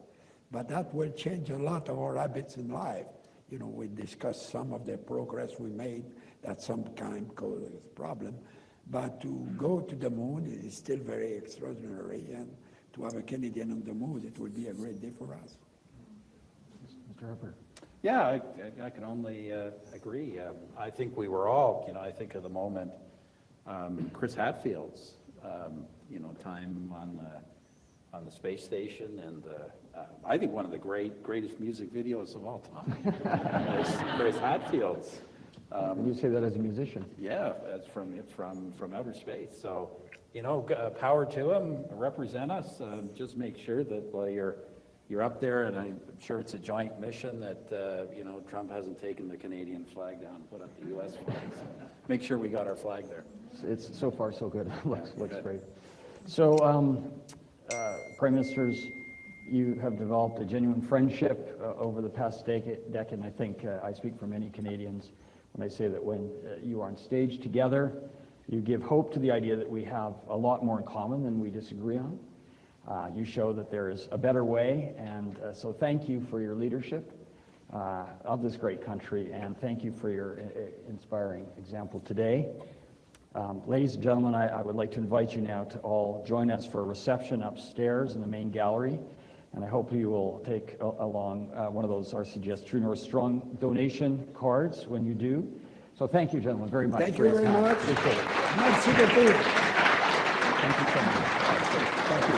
But that will change a lot of our habits in life. We discussed some of the progress we made that sometimes causes problem. But to go to the moon is still very extraordinary, and to have a Canadian on the moon, it would be a great day for us. Mr. Harper. Yeah, I can only agree. I think we were all, I think of the moment, Chris Hadfield's, time on the space station, and I think one of the greatest music videos of all time is Chris Hadfield's. You say that as a musician? Yeah, it's from outer space. So, power to him, represent us. Just make sure that while you're up there, and I'm sure it's a joint mission that Trump hasn't taken the Canadian flag down and put up the U.S. flag. So make sure we got our flag there. It's so far so good. looks great. So, Prime Ministers, you have developed a genuine friendship over the past decade, and I think I speak for many Canadians when I say that when you are on stage together, you give hope to the idea that we have a lot more in common than we disagree on. You show that there is a better way, and so thank you for your leadership of this great country, and thank you for your inspiring example today. Ladies and gentlemen, I would like to invite you now to all join us for a reception upstairs in the main gallery, and I hope you will take along one of those RCGS True North Strong donation cards when you do. So thank you, gentlemen, very much. Thank you very much. Appreciate it. Merci beaucoup. Thank you so much. Thank you.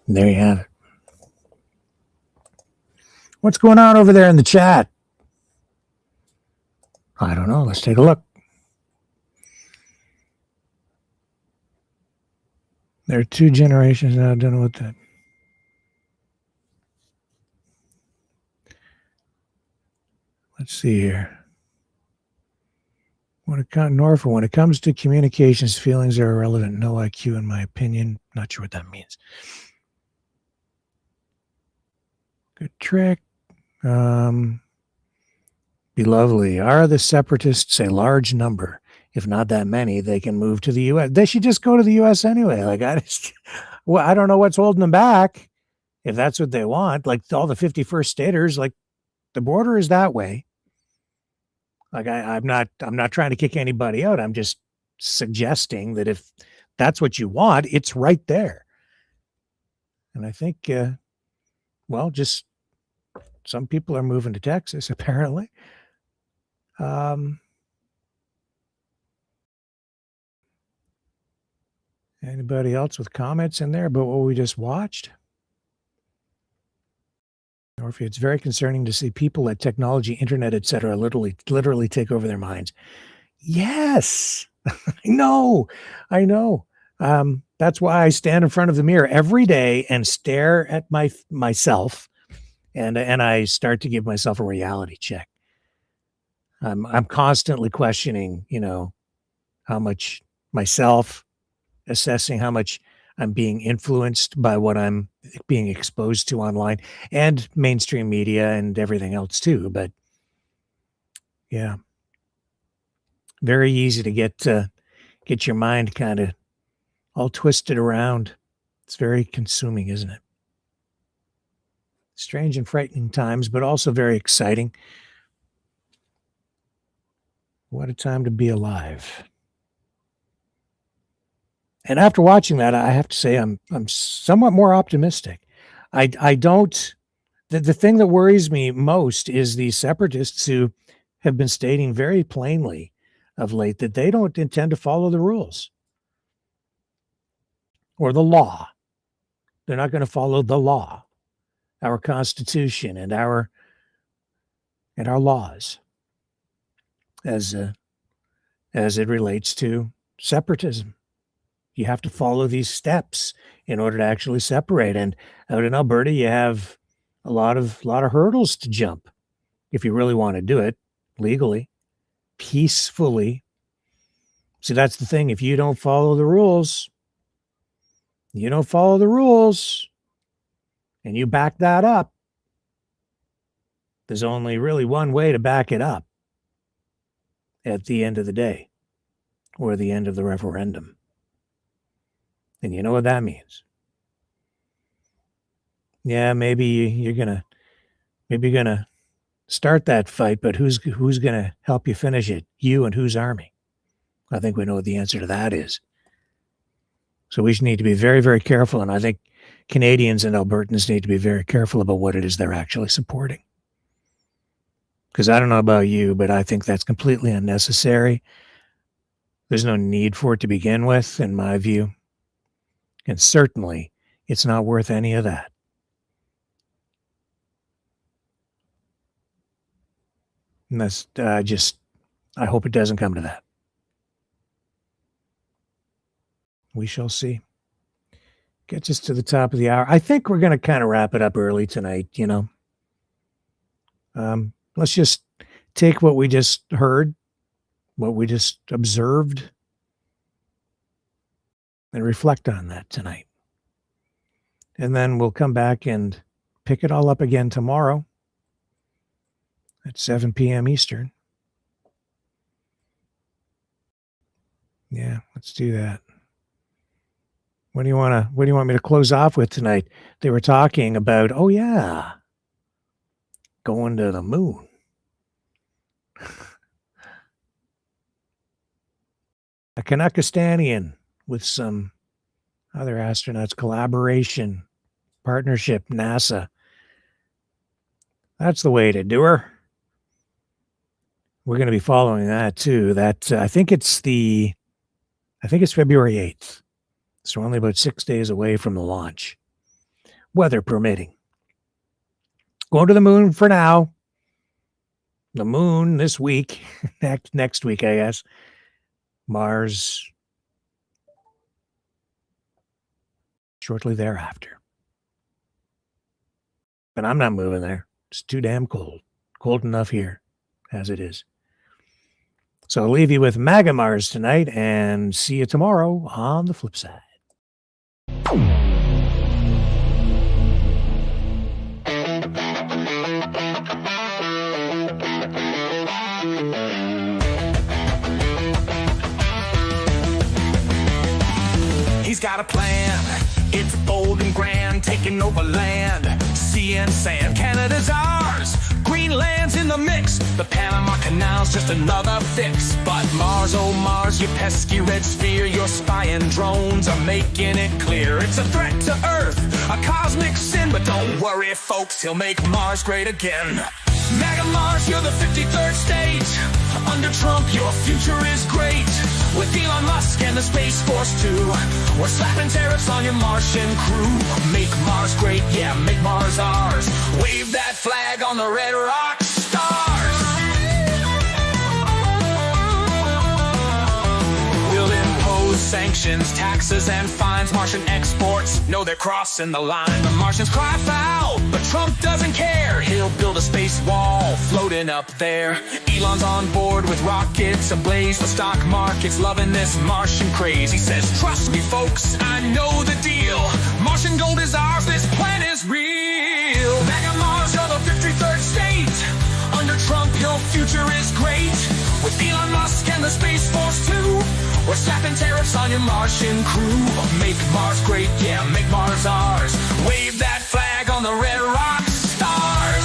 There you have it. What's going on over there in the chat? I don't know. Let's take a look. There are 2 generations now. I don't know what that. Let's see here. When it comes to communications, feelings are irrelevant. No IQ, in my opinion. Not sure what that means. Good trick. Be lovely. Are the separatists a large number if not that many, they can move to the U.S. They should just go to the U.S. anyway. Like, I don't know what's holding them back if that's what they want. Like all the 51st staters, like the border is that way. Like I'm not trying to kick anybody out. I'm just suggesting that if that's what you want, it's right there. And I think, just some people are moving to Texas, apparently. Anybody else with comments in there about what we just watched? Orphe, it's very concerning to see people let technology, internet, etc., literally take over their minds. Yes, I know. That's why I stand in front of the mirror every day and stare at myself, and I start to give myself a reality check. I'm constantly questioning, how much myself, assessing how much I'm being influenced by what I'm being exposed to online and mainstream media and everything else too. But yeah, very easy to get your mind kind of all twisted around. It's very consuming, isn't it? Strange and frightening times, but also very exciting. What a time to be alive. And after watching that, I have to say I'm somewhat more optimistic. I don't. The thing that worries me most is the separatists who have been stating very plainly of late that they don't intend to follow the rules or the law. They're not going to follow the law, our Constitution, and our laws as it relates to separatism. You have to follow these steps in order to actually separate. And out in Alberta, you have a lot of hurdles to jump if you really want to do it legally, peacefully. See, that's the thing. If you don't follow the rules, and you back that up, there's only really one way to back it up at the end of the day or the end of the referendum. And you know what that means. Yeah, maybe you're gonna start that fight, but who's gonna help you finish it? You and whose army? I think we know what the answer to that is. So we need to be very, very careful, and I think Canadians and Albertans need to be very careful about what it is they're actually supporting. Because I don't know about you, but I think that's completely unnecessary. There's no need for it to begin with, in my view. And certainly, it's not worth any of that. And that's I hope it doesn't come to that. We shall see. Gets us to the top of the hour. I think we're going to kind of wrap it up early tonight, Let's just take what we just heard, what we just observed, and reflect on that tonight. And then we'll come back and pick it all up again tomorrow at 7 p.m. Eastern. Yeah, let's do that. What do you want me to close off with tonight? They were talking about, going to the moon. A Kanakistanian with some other astronauts, collaboration, partnership, NASA. That's the way to do her. We're going to be following that too. That I think it's February 8th. So we're only about 6 days away from the launch, weather permitting. Going to the moon for now. The moon this week, next week, I guess. Mars shortly thereafter. But I'm not moving there. It's too damn cold. Cold enough here as it is. So I'll leave you with MAGA Mars tonight and see you tomorrow on the flip side. got a plan. It's bold and grand, taking over land, sea and sand. Canada's ours, Greenland's in the mix. The Panama Canal's just another fix. But Mars, oh Mars, you pesky red sphere, your spying drones are making it clear. It's a threat to Earth, a cosmic sin. But don't worry, folks, he'll make Mars great again. MAGA Mars, you're the 53rd state. Under Trump, your future is great. With Elon Musk and the Space Force too, we're slapping tariffs on your Martian crew. Make Mars great, yeah, make Mars ours. Wave that flag on the red rock stars. We'll impose sanctions, taxes, and fines. Martian exports know they're crossing the line. The Martians cry foul, but Trump doesn't care. He'll build a space wall floating up there. Elon's on board with rockets ablaze. The stock market's loving this Martian craze. He says, trust me, folks, I know the deal. Martian gold is ours, this plan is real. MAGA Mars, you're the 53rd state. Under Trump, your future is great. With Elon Musk and the Space Force too, we're slapping tariffs on your Martian crew. Make Mars great, yeah, make Mars ours. Wave that flag on the red rock stars.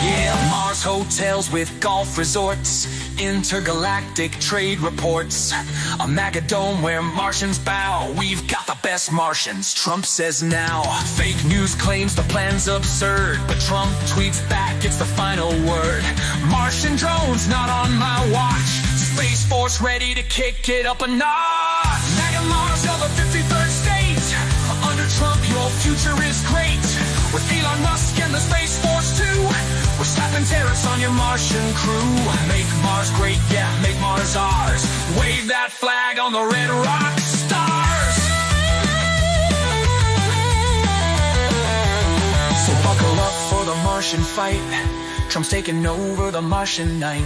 Yeah, Mars hotels with golf resorts, intergalactic trade reports, a MAGA dome where Martians bow. We've got the best Martians, Trump says now. Fake news claims the plan's absurd, but Trump tweets back, it's the final word. Martian drones not on my watch. Space Force ready to kick it up a notch. MAGA Mars, you're the 53rd state. Under Trump, your future is great. With Elon Musk and the Space Force too, we're slapping tariffs on your Martian crew. Make Mars great, yeah, make Mars ours. Wave that flag on the red rock stars. So buckle up for the Martian fight. Trump's taking over the Martian night.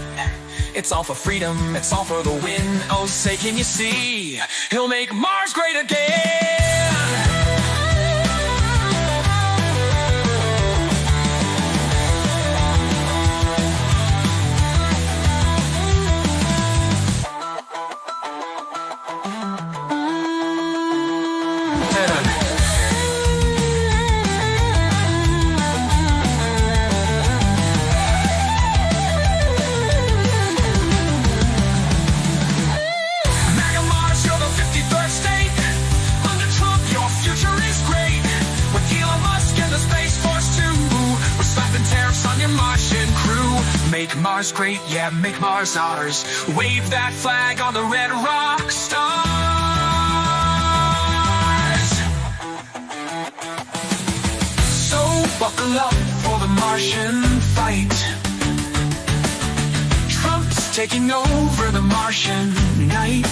It's all for freedom, it's all for the win. Oh, say can you see, he'll make Mars great again. Make Mars great, yeah, make Mars ours. Wave that flag on the red rock stars. So buckle up for the Martian fight. Trump's taking over the Martian night.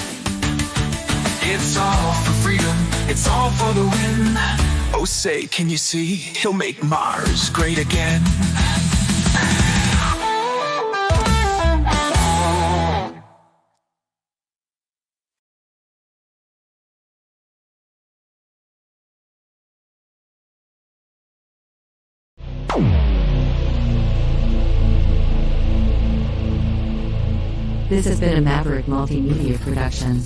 It's all for freedom, it's all for the win. Oh, say, can you see, he'll make Mars great again. This has been a Maverick Multimedia production.